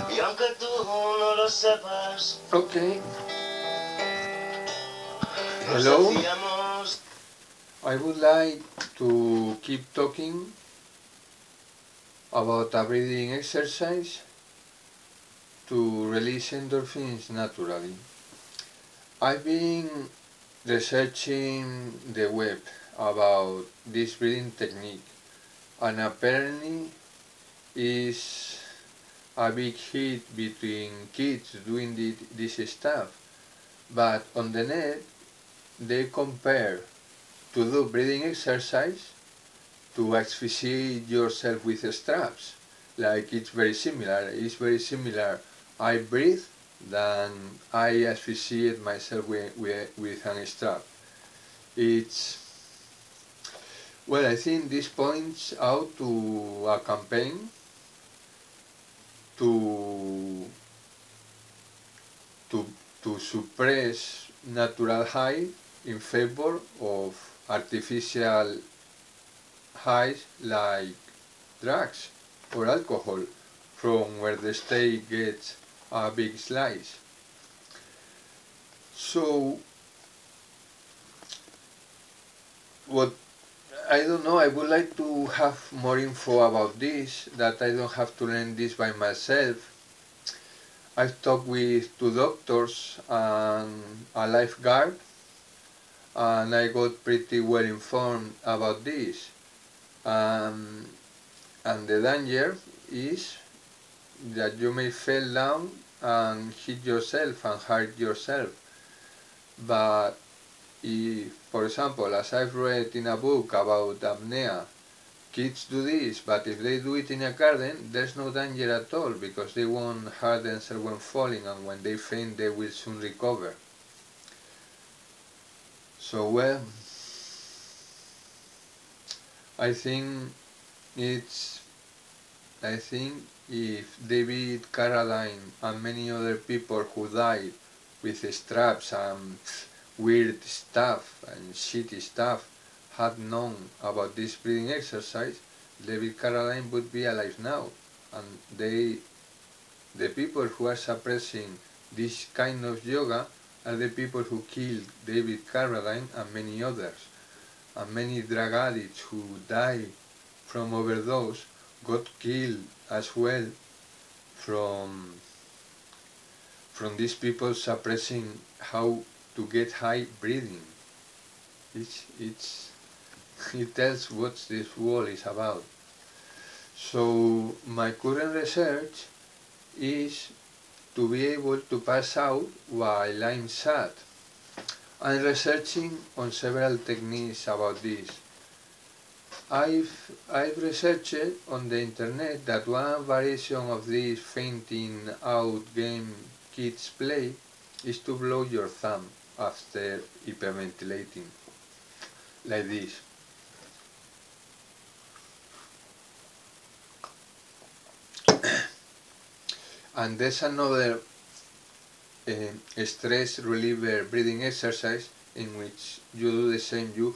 Y aunque tú no lo sepas, Okay. nos Hello. hacíamos. I would like to keep talking about a breathing exercise to release endorphins naturally. I've been researching the web about this breathing technique, and apparently is a big hit between kids doing this stuff. But on the net, they compare to do breathing exercise to asphyxiate yourself with straps. Like it's very similar. It's very similar. I breathe than I asphyxiate myself with a strap. It's well, I think this points out to a campaign to to to suppress natural high in favor of artificial highs like drugs or alcohol, from where the state gets a big slice. So, what I don't know, I would like to have more info about this, that I don't have to learn this by myself. I've talked with two doctors and a lifeguard, and I got pretty well informed about this. Um, and the danger is that you may fall down and hit yourself and hurt yourself. But if, for example, as I've read in a book about apnea, kids do this, but if they do it in a garden, there's no danger at all because they won't hurt themselves when falling, and when they faint, they will soon recover. So, well, I think it's I think if David Carradine and many other people who died with straps and weird stuff and shitty stuff had known about this breathing exercise, David Carradine would be alive now. And the people who are suppressing this kind of yoga are the people who killed David Carradine and many others. And many drug addicts who die from overdose got killed as well from these people suppressing how to get high breathing. It's it tells what this world is about. So my current research is to be able to pass out while I'm sad. I'm researching on several techniques about this. I've researched on the internet that one variation of this fainting out game kids play is to blow your thumb after hyperventilating, like this. And there's another stress reliever breathing exercise in which you do the same. You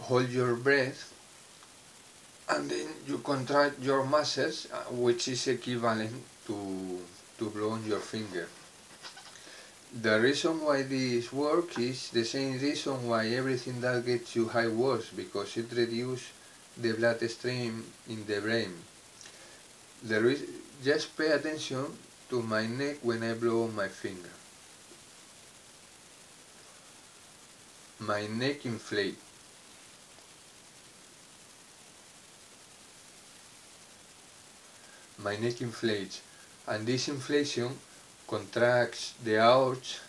hold your breath and then you contract your muscles, which is equivalent to blow on your finger. The reason why this works is the same reason why everything that gets you high works, because it reduces the bloodstream in the brain. Just pay attention to my neck when I blow on my finger. My neck inflates. My neck inflates, and this inflation contracts the aorta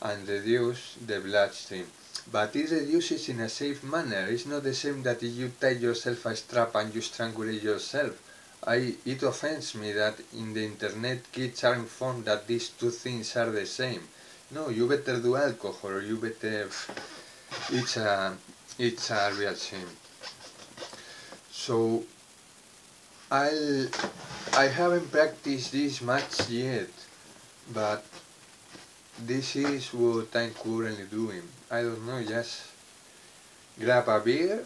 and reduces the bloodstream. But it reduces in a safe manner. It's not the same that if you tie yourself a strap and you strangulate yourself. It offends me that in the internet kids are informed that these two things are the same. No, you better do alcohol, or you better... It's a real shame. So I haven't practiced this much yet, but this is what I'm currently doing. I don't know, just grab a beer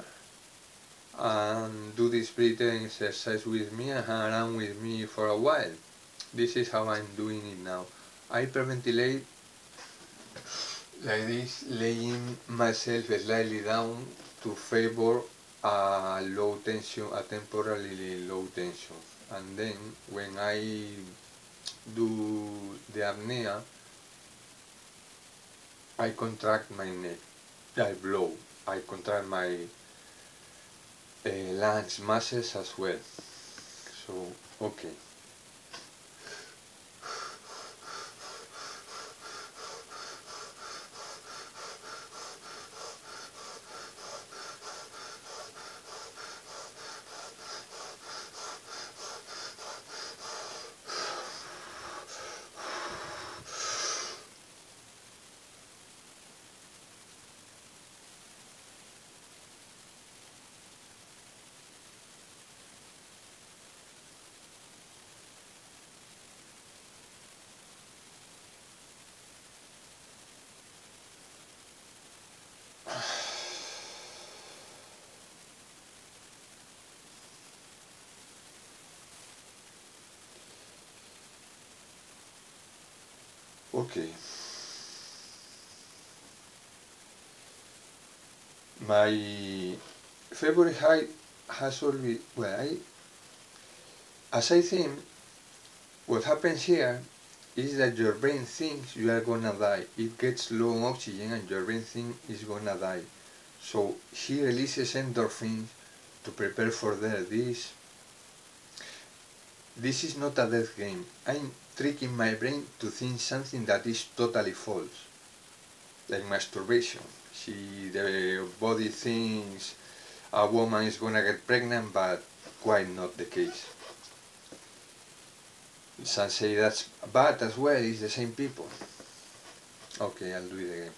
and do this breathing exercise with me and hang around with me for a while. This is how I'm doing it now. I hyperventilate like this, laying myself slightly down to favor a low tension, a temporarily low tension. And then when I do the apnea, I contract my neck, I blow, I contract my lungs muscles as well. So, okay. Okay. My favorite height has always, well, as I think, what happens here is that your brain thinks you are gonna die. It gets low on oxygen and your brain thinks it's gonna die. So he releases endorphins to prepare for death. This is not a death game. I'm tricking my brain to think something that is totally false, like masturbation. The body thinks a woman is gonna get pregnant, but quite not the case. Some say that's bad as well, it's the same people. Okay, I'll do it again.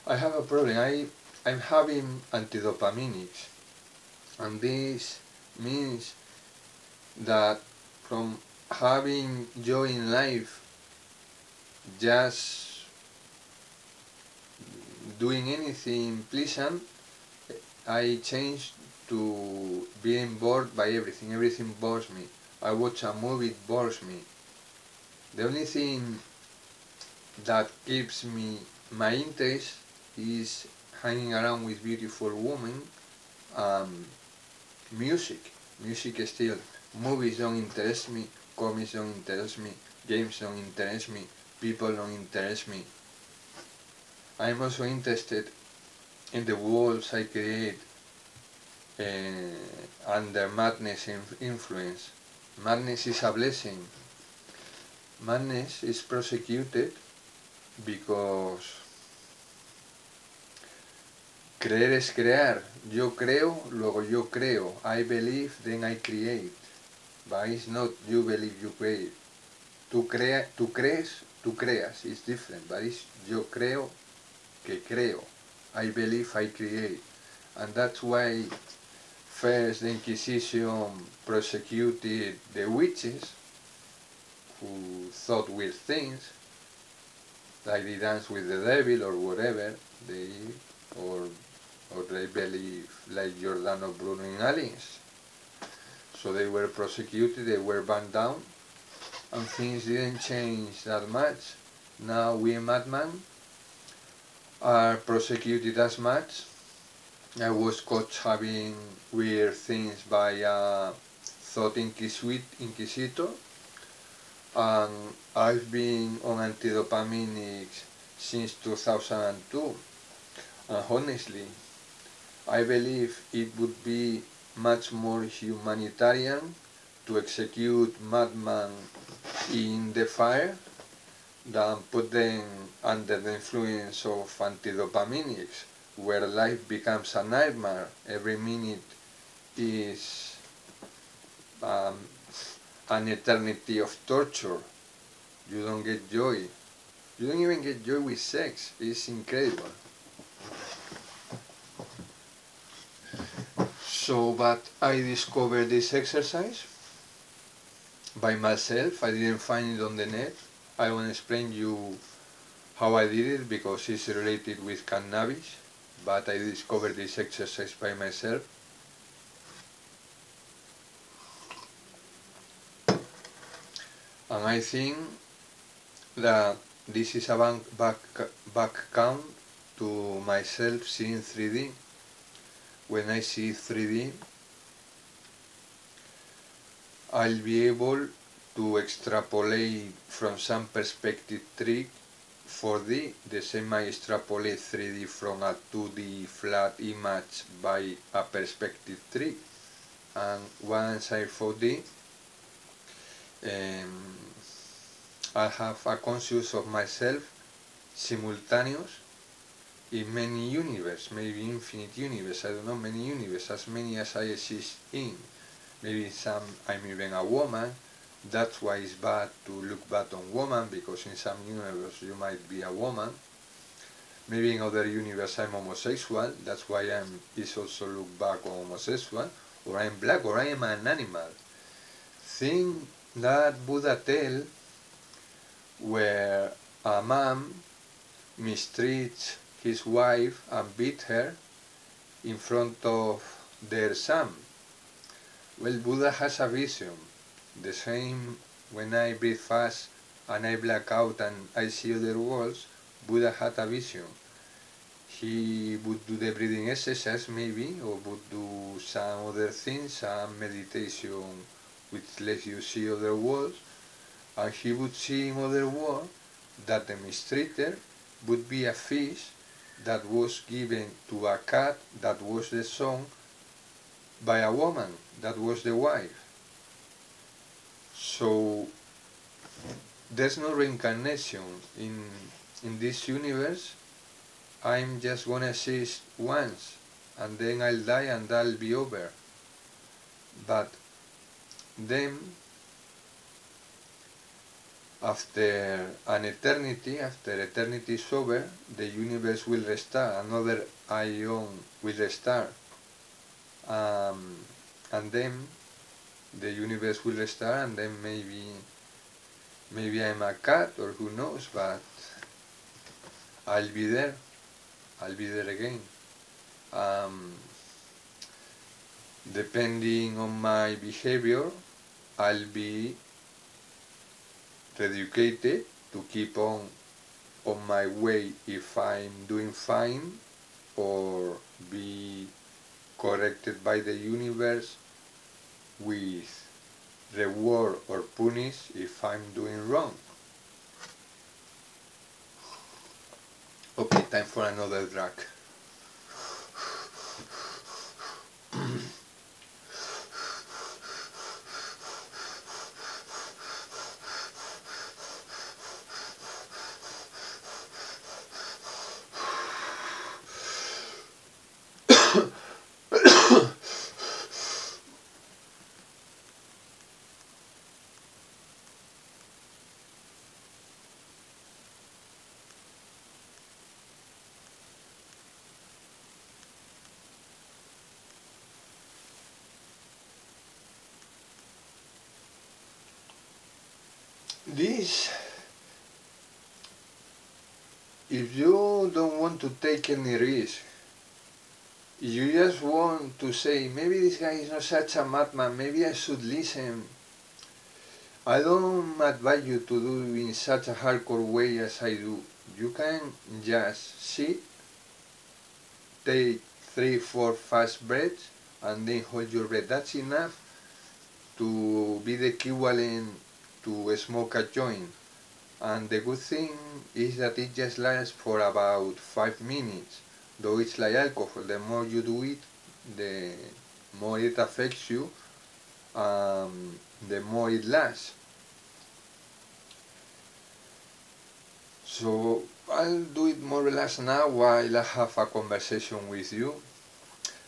I have a problem. I'm having antidopaminics, and this means that from having joy in life, just doing anything pleasant, I changed to being bored by everything. Everything bores me. I watch a movie, it bores me. The only thing that keeps me my interest is hanging around with beautiful women. um, Music. Music still. Movies don't interest me, comics don't interest me, games don't interest me, people don't interest me. I'm also interested in the worlds I create under madness influence. Madness is a blessing. Madness is prosecuted because creer es crear. Yo creo, luego yo creo. I believe, then I create. But it's not you believe, you create. Tú crees, tú creas. It's different. But it's yo creo, que creo. I believe, I create. And that's why first the Inquisition prosecuted the witches who thought weird things, like they dance with the devil or whatever, or they believe like Giordano Bruno in aliens. So they were prosecuted, they were banned down, and things didn't change that much. Now we madmen are prosecuted as much. I was caught having weird things by a thought inquisitor, and I've been on antidopaminics since 2002. And honestly, I believe it would be much more humanitarian to execute madman in the fire than put them under the influence of antidopaminics, where life becomes a nightmare. Every minute is um, an eternity of torture. You don't get joy. You don't even get joy with sex. It's incredible. So, but I discovered this exercise by myself. I didn't find it on the net. I won't explain you how I did it because it's related with cannabis, but I discovered this exercise by myself. And I think that this is a back count to myself seeing 3D. When I see 3D, I'll be able to extrapolate from some perspective trick 4D, the same I extrapolate 3D from a 2D flat image by a perspective trick. And once I 4D, I have a conscious of myself simultaneous in many universes, maybe infinite universe, I don't know, many universes, as many as I exist in. Maybe some I'm even a woman. That's why it's bad to look bad on woman, because in some universe you might be a woman. Maybe in other universe I'm homosexual. That's why it's also look back on homosexual. Or I'm black, or I am an animal. Thing that Buddha tell, where a man mistreats his wife and beat her in front of their son. Well, Buddha has a vision. The same when I breathe fast and I black out and I see other worlds, Buddha had a vision. He would do the breathing exercise maybe, or would do some other things, some meditation which lets you see other worlds, and he would see in other worlds that the mistreater would be a fish that was given to a cat that was the son by a woman, that was the wife. So there's no reincarnation in this universe. I'm just gonna exist once and then I'll die and that'll be over. But then after eternity is over, the universe will restart, another ion will restart, and then the universe will restart, and then maybe I'm a cat, or who knows, but I'll be there again. Depending on my behavior, I'll be educated to keep on my way if I'm doing fine, or be corrected by the universe with reward or punish if I'm doing wrong. Okay, time for another drug. This, if you don't want to take any risk, you just want to say, maybe this guy is not such a madman, maybe I should listen. I don't advise you to do it in such a hardcore way as I do. You can just sit, take 3-4 fast breaths, and then hold your breath. That's enough to be the equivalent to smoke a joint. And the good thing is that it just lasts for about 5 minutes. Though it's like alcohol, the more you do it, the more it affects you, the more it lasts. So I'll do it more relaxed now while I have a conversation with you.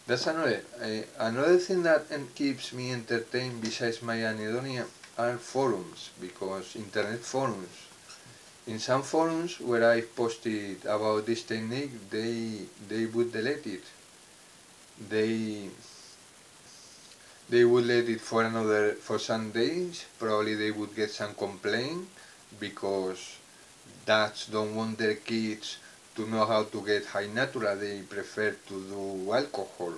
That's another thing that keeps me entertained besides my anedonia are forums, because internet forums. In some forums where I posted about this technique, they would delete it. They they would let it for some days. Probably they would get some complaint because dads don't want their kids to know how to get high natural. They prefer to do alcohol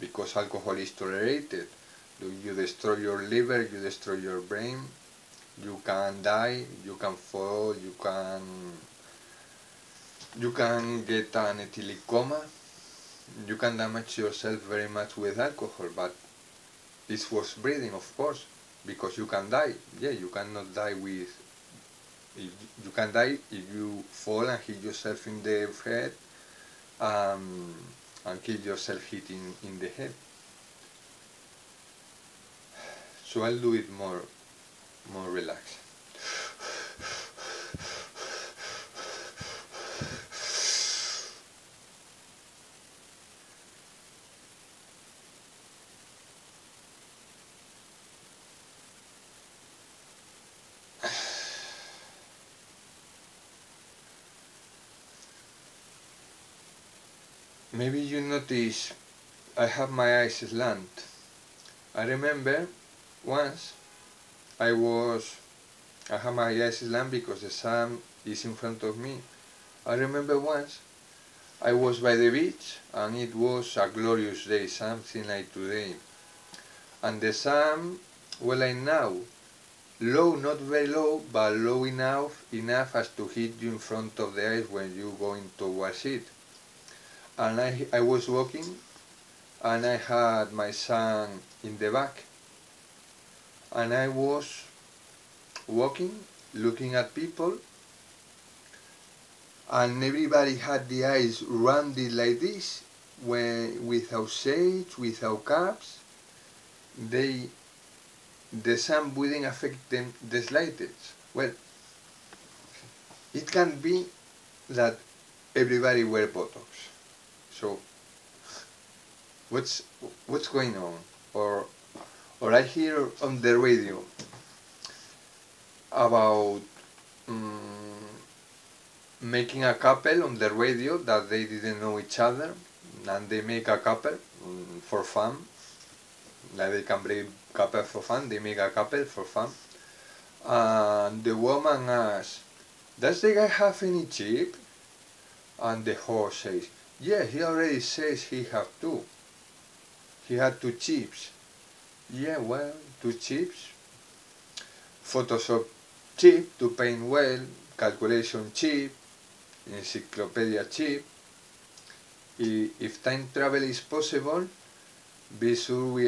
because alcohol is tolerated. You destroy your liver, you destroy your brain, you can die, you can fall, you can get an ethylic coma, you can damage yourself very much with alcohol, but it's worth breathing, of course, because you can die. Yeah, you cannot die with. You can die if you fall and hit yourself in the head, um, and kill yourself hitting in the head. So I'll do it more relaxed. Maybe you notice I have my eyes slant. I remember once I have my eyes slant because the sun is in front of me. I remember once I was by the beach and it was a glorious day, something like today. And the sun, well, like now, low, not very low, but low enough as to hit you in front of the eyes when you going towards it. And I was walking and I had my son in the back. And I was walking, looking at people, and everybody had the eyes rounded like this, without shades, without caps. The sun wouldn't affect them the slightest. Well, it can be that everybody wear Botox. So what's going on? Or I hear on the radio about making a couple on the radio that they didn't know each other, and they make a couple for fun. Like they can bring couple for fun, they make a couple for fun. And the woman asks, "Does the guy have any chip?" And the host says, "Yeah, he already says he have two. He had two chips." Yeah, well, two chips. Photoshop chip to paint well, calculation chip, encyclopedia chip. If time travel is possible, be sure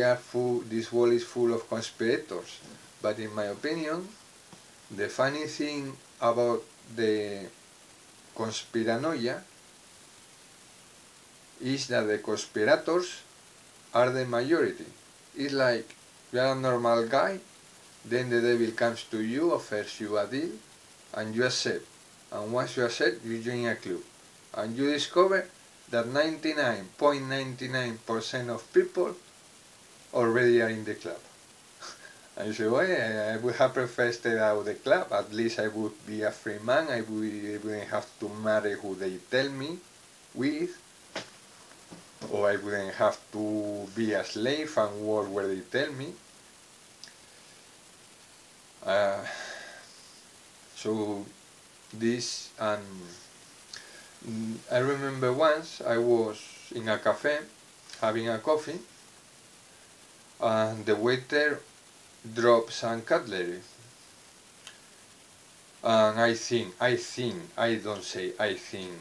this world is full of conspirators. But in my opinion, the funny thing about the conspiranoia is that the conspirators are the majority. It's like you are a normal guy, then the devil comes to you, offers you a deal, and you accept. And once you accept, you join a club. And you discover that 99.99% of people already are in the club. And you say, well, I would have preferred to stay out of the club. At least I would be a free man. I wouldn't have to marry who they tell me with. Or I wouldn't have to be a slave and work where they tell me. So this, I remember once I was in a cafe having a coffee, and the waiter dropped some cutlery. And I don't say I think,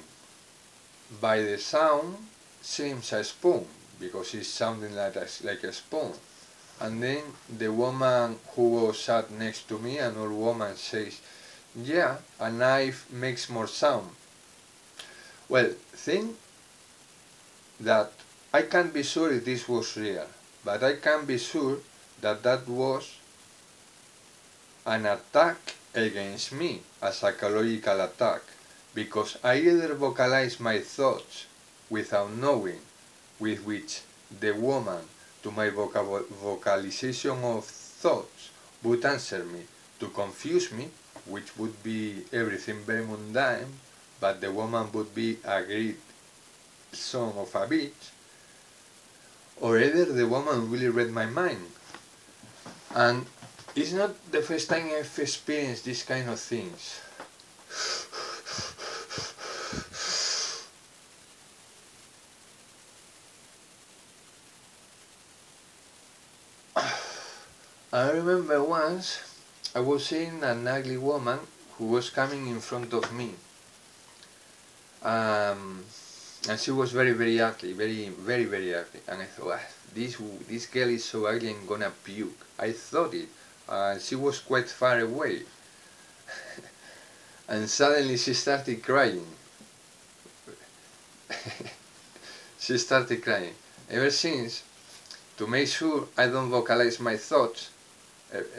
by the sound, seems a spoon, because it's sounding like a spoon. And then the woman who was sat next to me, an old woman, says, "Yeah, a knife makes more sound." Well, think that I can't be sure if this was real, but I can be sure that was an attack against me, a psychological attack, because I either vocalize my thoughts without knowing, with which the woman, to my vocalization of thoughts, would answer me to confuse me, which would be everything very mundane, but the woman would be a great son of a bitch, or either the woman really read my mind. And it's not the first time I've experienced these kind of things. I remember once I was seeing an ugly woman who was coming in front of me. And she was very ugly, very ugly. And I thought, this girl is so ugly, I'm gonna puke. I thought it. She was quite far away. And suddenly she started crying. She started crying. Ever since, to make sure I don't vocalize my thoughts,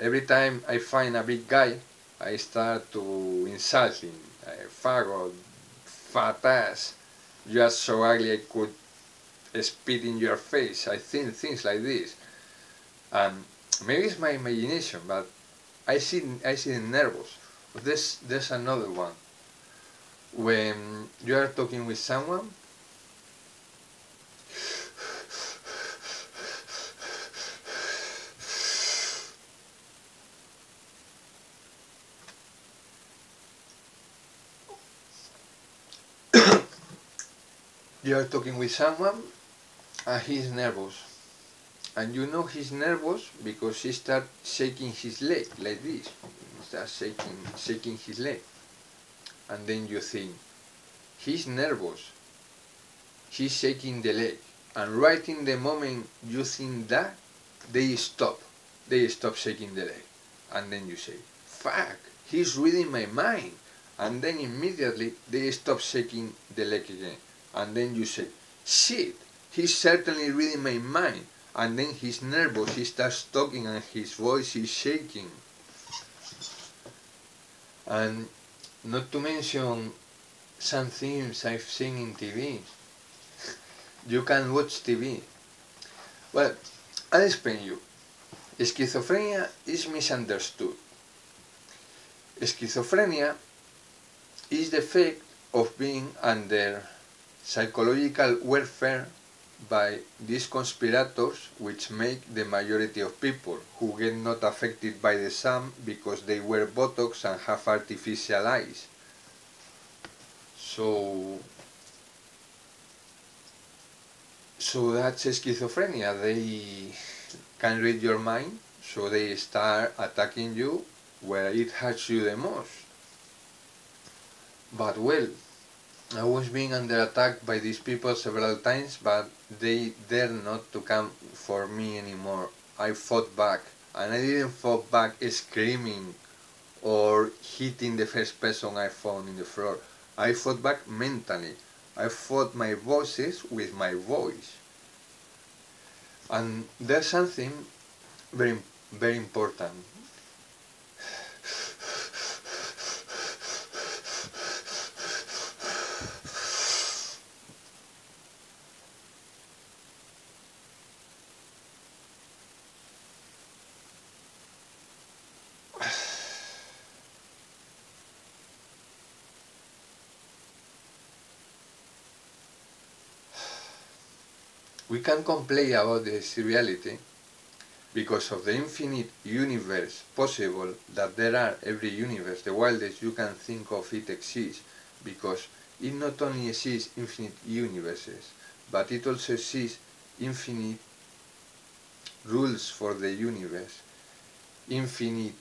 every time I find a big guy, I start to insult him. Faggot, fat ass, you are so ugly I could spit in your face. I think things like this. Maybe it's my imagination, but I see them nervous. There's another one. When you are talking with someone, and he's nervous. And you know he's nervous because he starts shaking his leg like this. He starts shaking his leg. And then you think, he's nervous. He's shaking the leg. And right in the moment you think that, they stop. They stop shaking the leg. And then you say, fuck, he's reading my mind. And then immediately they stop shaking the leg again. And then you say, shit, he's certainly reading my mind. And then he's nervous, he starts talking and his voice is shaking. And not to mention some things I've seen in TV. You can watch TV. Well, I'll explain you. Schizophrenia is misunderstood. Schizophrenia is the effect of being under psychological warfare by these conspirators, which make the majority of people who get not affected by the sun because they wear Botox and have artificial eyes. So that's schizophrenia. They can read your mind, so they start attacking you where it hurts you the most. But well, I was being under attack by these people several times, but they dare not to come for me anymore. I fought back, and I didn't fight back screaming or hitting the first person I found in the floor. I fought back mentally. I fought my voices with my voice. And there's something very important. We can complain about this reality because of the infinite universe possible that there are every universe. The wildest you can think of it exists, because it not only exists infinite universes, but it also exists infinite rules for the universe, infinite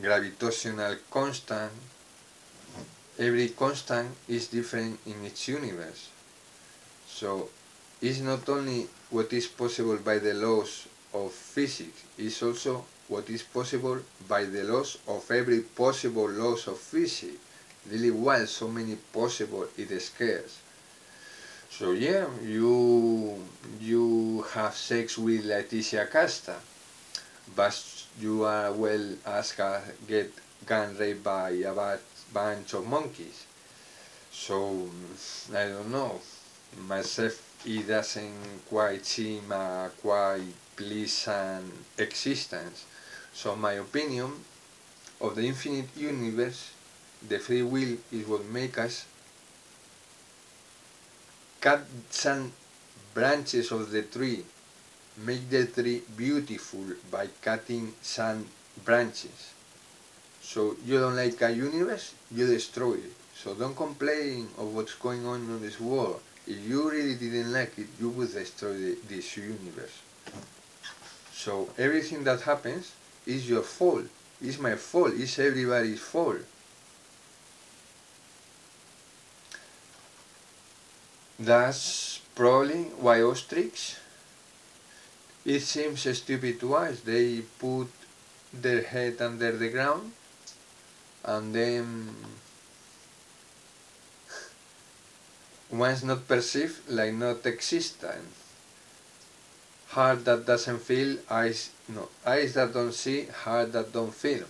gravitational constant. Every constant is different in each universe. So it's not only what is possible by the laws of physics, it's also what is possible by the laws of every possible laws of physics. Really wild, so many possible, it scares. So yeah, you have sex with Leticia Casta. but you are well as get gun raped by a bunch of monkeys. So I don't know. Myself, it doesn't quite seem a quite pleasant existence. So my opinion of the infinite universe, the free will is what makes us cut some branches of the tree, make the tree beautiful by cutting some branches. So you don't like a universe, you destroy it. So don't complain of what's going on in this world. If you really didn't like it, you would destroy this universe. So everything that happens is your fault. It's my fault. It's everybody's fault. That's probably why ostrich, it seems stupid to us. They put their head under the ground and then once not perceived, like not existent. Heart that doesn't feel, eyes that don't see, heart that don't feel.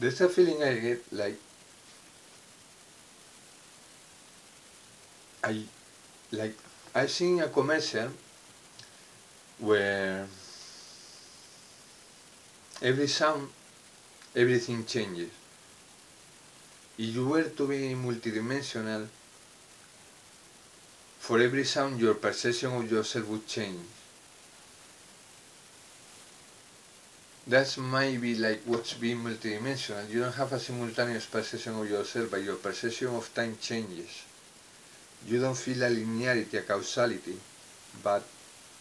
There's a feeling I get like I like I've seen a commercial where every sound everything changes. If you were to be multidimensional, for every sound your perception of yourself would change. That's maybe like what's being multidimensional. You don't have a simultaneous perception of yourself, but your perception of time changes. You don't feel a linearity, a causality, but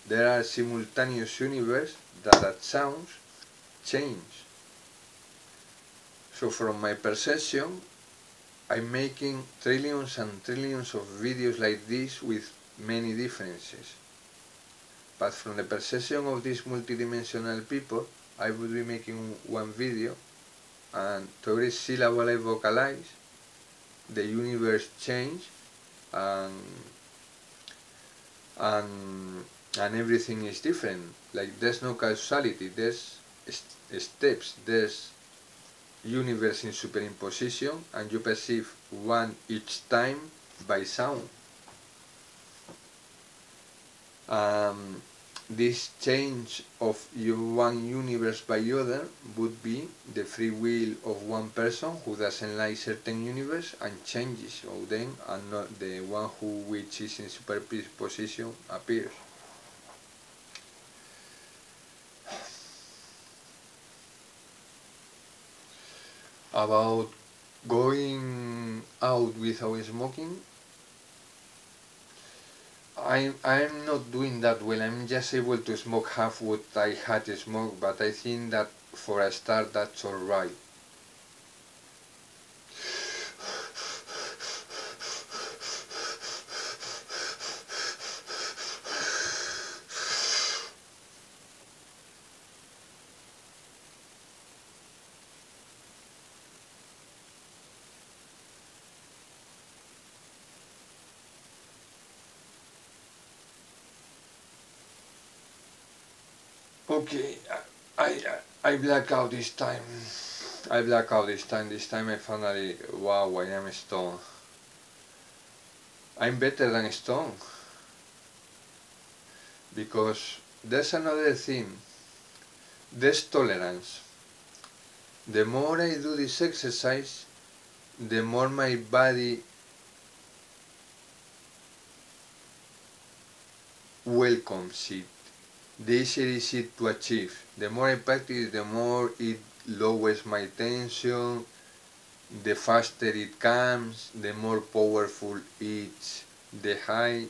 there are simultaneous universes that at sounds change. So from my perception, I'm making trillions and trillions of videos like this with many differences. But from the perception of these multidimensional people, I would be making one video, and to every syllable I vocalize, the universe change, and and everything is different. Like there's no causality, there's steps, there's universe in superimposition, and you perceive one each time by sound. This change of one universe by other would be the free will of one person who doesn't like certain universe and changes, so then and not the one which is in superposition appears. About going out without smoking, I'm not doing that well. I'm just able to smoke half what I had to smoke, but I think that for a start that's alright. Okay, I black out this time. I black out this time. This time I finally, wow, I am stoned. I'm better than stoned. Because there's another thing. There's tolerance. The more I do this exercise, the more my body welcomes it. The easier is it to achieve. The more I practice, the more it lowers my tension, the faster it comes, the more powerful it's the high.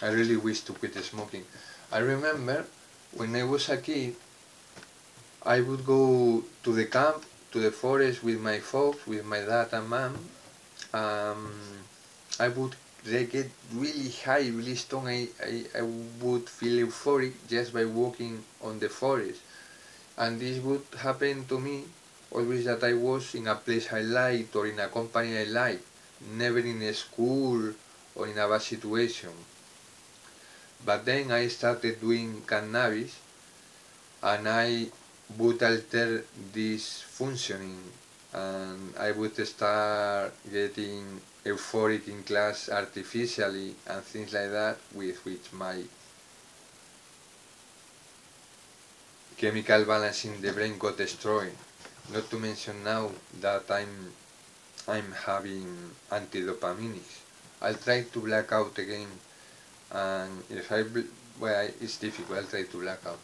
I really wish to quit smoking. I remember when I was a kid, I would go to the camp, to the forest with my folks, with my dad and mom. Um, I would get really high, really strong. I would feel euphoric just by walking on the forest. And this would happen to me always that I was in a place I liked or in a company I liked, never in a school or in a bad situation. But then I started doing cannabis and I would alter this functioning and I would start getting euphoric in class artificially and things like that, with which my chemical balance in the brain got destroyed. Not to mention now that I'm having antidopaminics. I'll try to black out again, and if well, it's difficult. I'll try to black out.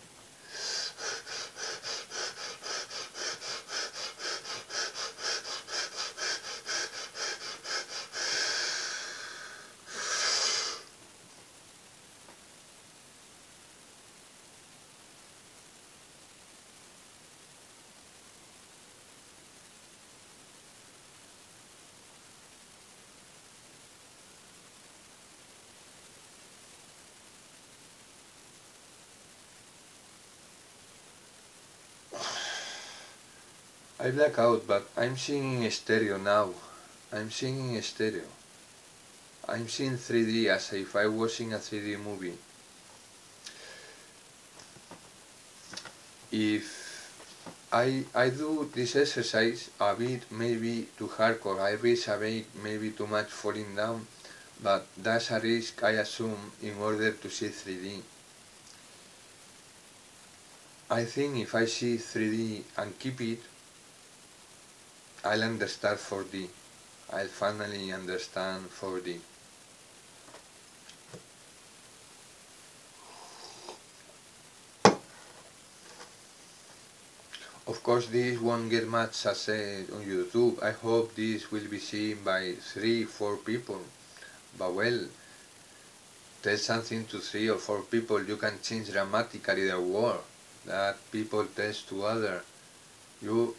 I black out, but I'm seeing in stereo now. I'm seeing in stereo. I'm seeing 3D as if I was in a 3D movie. If I do this exercise a bit maybe too hardcore, I risk a bit maybe too much falling down, but that's a risk I assume in order to see 3D. I think if I see 3D and keep it, I'll understand 4D. I'll finally understand 4D. Of course, this won't get much success on YouTube. I hope this will be seen by 3-4 people. But well, tell something to 3 or 4 people, you can change dramatically the world that people tell to others. You